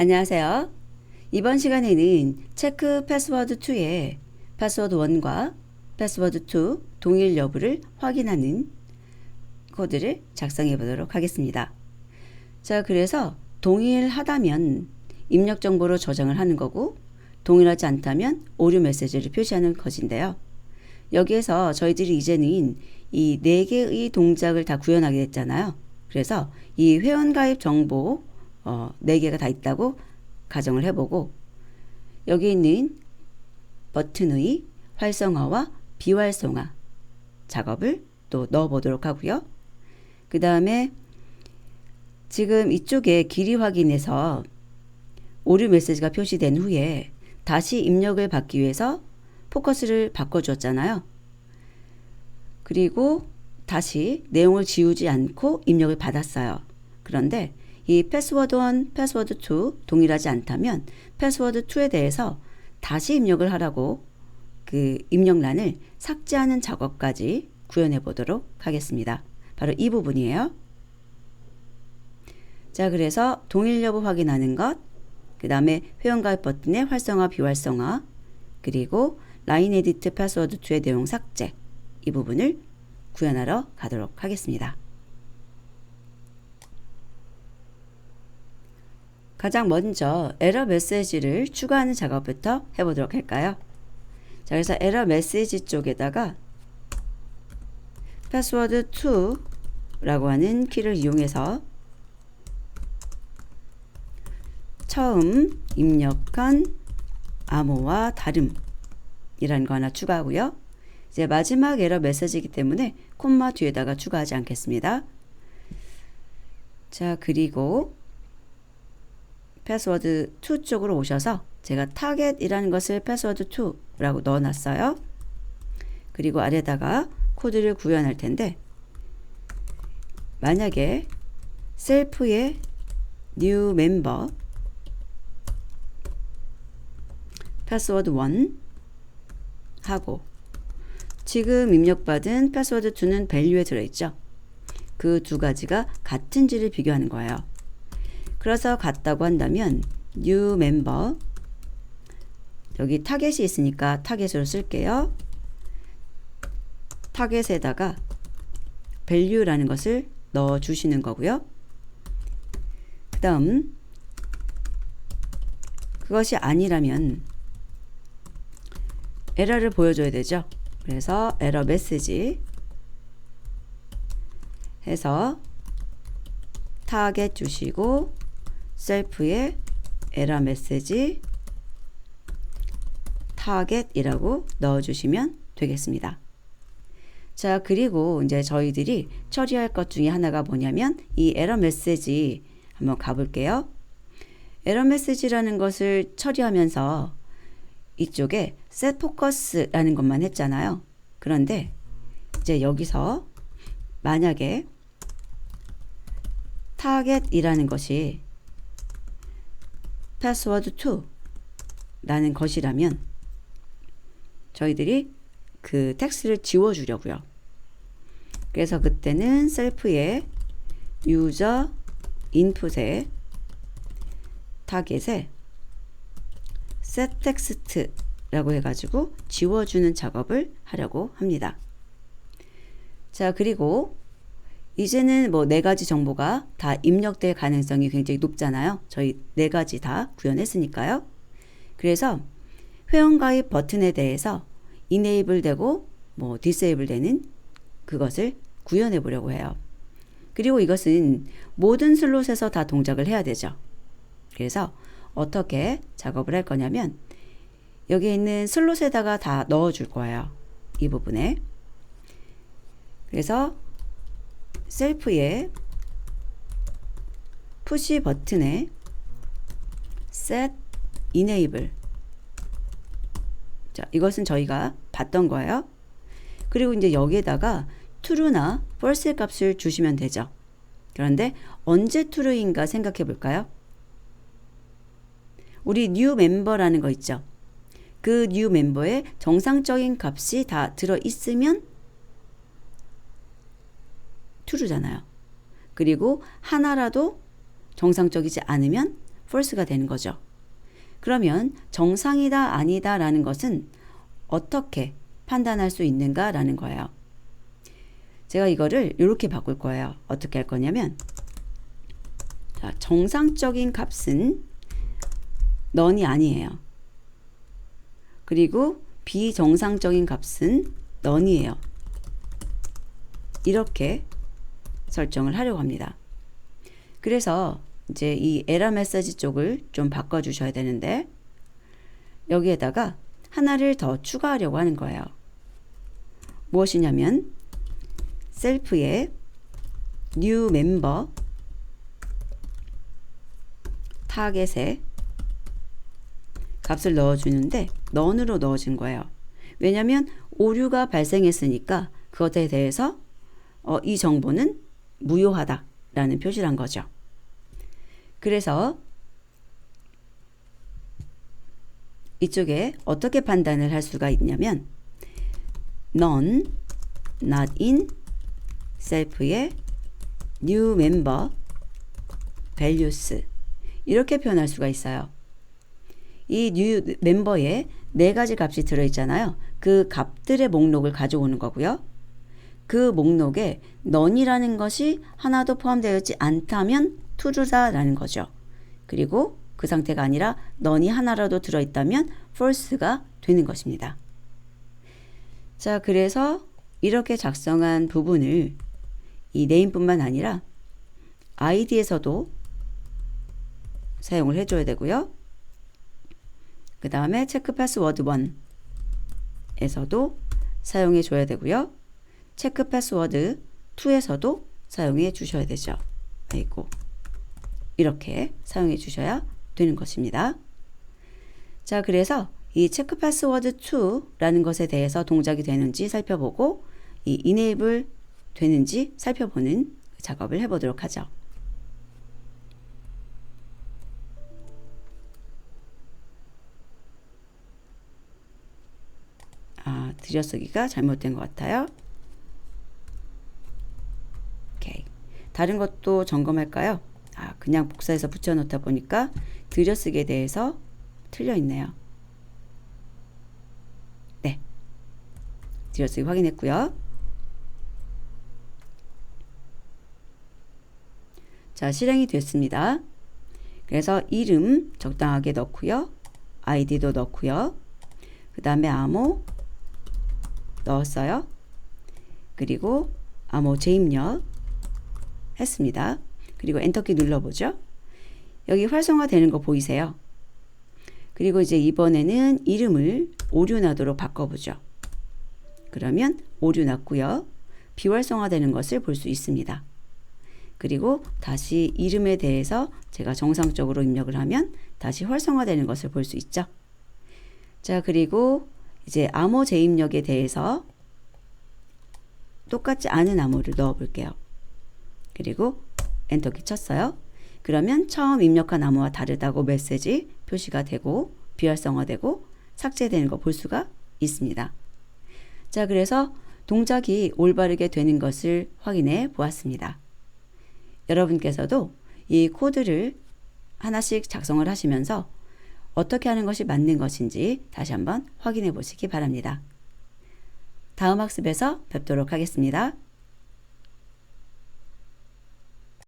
안녕하세요. 이번 시간에는 체크 패스워드 2의 패스워드 1과 패스워드 2 동일 여부를 확인하는 코드를 작성해 보도록 하겠습니다. 자, 그래서 동일하다면 입력 정보로 저장을 하는 거고, 동일하지 않다면 오류 메시지를 표시하는 것인데요. 여기에서 저희들이 이제는 이 4개의 동작을 다 구현하게 됐잖아요. 그래서 이 회원가입 정보 4개가 다 있다고 가정을 해보고, 여기 있는 버튼의 활성화와 비활성화 작업을 또 넣어보도록 하고요. 그 다음에 지금 이쪽에 길이 확인해서 오류 메시지가 표시된 후에 다시 입력을 받기 위해서 포커스를 바꿔줬잖아요. 그리고 다시 내용을 지우지 않고 입력을 받았어요. 그런데 이 패스워드 1, 패스워드 2 동일하지 않다면 패스워드 2에 대해서 다시 입력을 하라고 그 입력란을 삭제하는 작업까지 구현해 보도록 하겠습니다. 바로 이 부분이에요. 자, 그래서 동일 여부 확인하는 것, 그 다음에 회원가입 버튼의 활성화, 비활성화, 그리고 라인 에디트 패스워드 2의 내용 삭제, 이 부분을 구현하러 가도록 하겠습니다. 가장 먼저 에러 메시지를 추가하는 작업부터 해보도록 할까요? 자, 그래서 에러 메시지 쪽에다가 패스워드 2라고 하는 키를 이용해서 처음 입력한 암호와 다름이라는 거 하나 추가하고요. 이제 마지막 에러 메시지이기 때문에 콤마 뒤에다가 추가하지 않겠습니다. 자, 그리고 패스워드 2 쪽으로 오셔서 제가 타겟이라는 것을 패스워드 2라고 넣어놨어요. 그리고 아래다가 코드를 구현할 텐데, 만약에 셀프의 new member 패스워드 1 하고 지금 입력받은 패스워드 2는 value에 들어있죠. 그 두 가지가 같은지를 비교하는 거예요. 그래서 같다고 한다면 new member, 여기 타겟이 있으니까 타겟으로 쓸게요. 타겟에다가 value라는 것을 넣어 주시는 거고요. 그 다음 그것이 아니라면 에러를 보여줘야 되죠. 그래서 에러 메시지 해서 타겟 주시고 셀프에 에러 메시지 타겟이라고 넣어주시면 되겠습니다. 자, 그리고 이제 저희들이 처리할 것 중에 하나가 뭐냐면 이 에러 메시지 한번 가볼게요. 에러 메시지라는 것을 처리하면서 이쪽에 set focus라는 것만 했잖아요. 그런데 이제 여기서 만약에 타겟이라는 것이 패스워드 2라는 것이라면 저희들이 그 텍스트를 지워주려고요. 그래서 그때는 셀프의 유저 인풋에 타겟에 set text라고 해가지고 지워주는 작업을 하려고 합니다. 자, 그리고 이제는 뭐 4가지 정보가 다 입력될 가능성이 굉장히 높잖아요. 저희 4가지 다 구현했으니까요. 그래서 회원가입 버튼에 대해서 enable 되고 뭐 disable 되는 그것을 구현해 보려고 해요. 그리고 이것은 모든 슬롯에서 다 동작을 해야 되죠. 그래서 어떻게 작업을 할 거냐면 여기 있는 슬롯에다가 다 넣어 줄 거예요. 이 부분에. 그래서 셀프의 푸시 버튼에 set enable, 자, 이것은 저희가 봤던 거예요. 그리고 이제 여기에다가 true나 false 값을 주시면 되죠. 그런데 언제 true인가 생각해 볼까요? 우리 new member라는 거 있죠. 그 new member에 정상적인 값이 다 들어 있으면 true잖아요. 그리고 하나라도 정상적이지 않으면 false가 되는 거죠. 그러면 정상이다 아니다 라는 것은 어떻게 판단할 수 있는가 라는 거예요. 제가 이거를 이렇게 바꿀 거예요. 어떻게 할 거냐면 자, 정상적인 값은 none이 아니에요. 그리고 비정상적인 값은 none이에요. 이렇게 설정을 하려고 합니다. 그래서 이제 이 에러 메시지 쪽을 좀 바꿔주셔야 되는데 여기에다가 하나를 더 추가하려고 하는 거예요. 무엇이냐면 셀프에 new member 타겟에 값을 넣어주는데 none으로 넣어준 거예요. 왜냐하면 오류가 발생했으니까 그것에 대해서 이 정보는 무효하다 라는 표시를 한 거죠. 그래서 이쪽에 어떻게 판단을 할 수가 있냐면 none, not in, self의 new member, values 이렇게 표현할 수가 있어요. 이 new member에 네 가지 값이 들어있잖아요. 그 값들의 목록을 가져오는 거고요. 그 목록에 none이라는 것이 하나도 포함되어 있지 않다면 true다라는 거죠. 그리고 그 상태가 아니라 none이 하나라도 들어있다면 false가 되는 것입니다. 자, 그래서 이렇게 작성한 부분을 이 name뿐만 아니라 id에서도 사용을 해줘야 되고요. 그 다음에 체크 패스워드 1에서도 사용해 줘야 되고요. 체크 패스워드 2에서도 사용해 주셔야 되죠. 아이고, 이렇게 사용해 주셔야 되는 것입니다. 자, 그래서 이 체크 패스워드 2라는 것에 대해서 동작이 되는지 살펴보고 이 enable 되는지 살펴보는 작업을 해보도록 하죠. 들여쓰기가 잘못된 것 같아요. 오케이. 다른 것도 점검할까요? 그냥 복사해서 붙여놓다 보니까 들여쓰기에 대해서 틀려 있네요. 네. 들여쓰기 확인했고요. 자, 실행이 됐습니다. 그래서 이름 적당하게 넣고요. 아이디도 넣고요. 그 다음에 암호 넣었어요. 그리고 암호 재입력 했습니다. 그리고 엔터키 눌러보죠. 여기 활성화되는 거 보이세요? 그리고 이제 이번에는 이름을 오류나도록 바꿔보죠. 그러면 오류 났고요. 비활성화되는 것을 볼 수 있습니다. 그리고 다시 이름에 대해서 제가 정상적으로 입력을 하면 다시 활성화되는 것을 볼 수 있죠. 자, 그리고 이제 암호 재입력에 대해서 똑같지 않은 암호를 넣어 볼게요. 그리고 엔터키 쳤어요. 그러면 처음 입력한 암호와 다르다고 메시지 표시가 되고 비활성화되고 삭제되는 거 볼 수가 있습니다. 자, 그래서 동작이 올바르게 되는 것을 확인해 보았습니다. 여러분께서도 이 코드를 하나씩 작성을 하시면서 어떻게 하는 것이 맞는 것인지 다시 한번 확인해 보시기 바랍니다. 다음 학습에서 뵙도록 하겠습니다.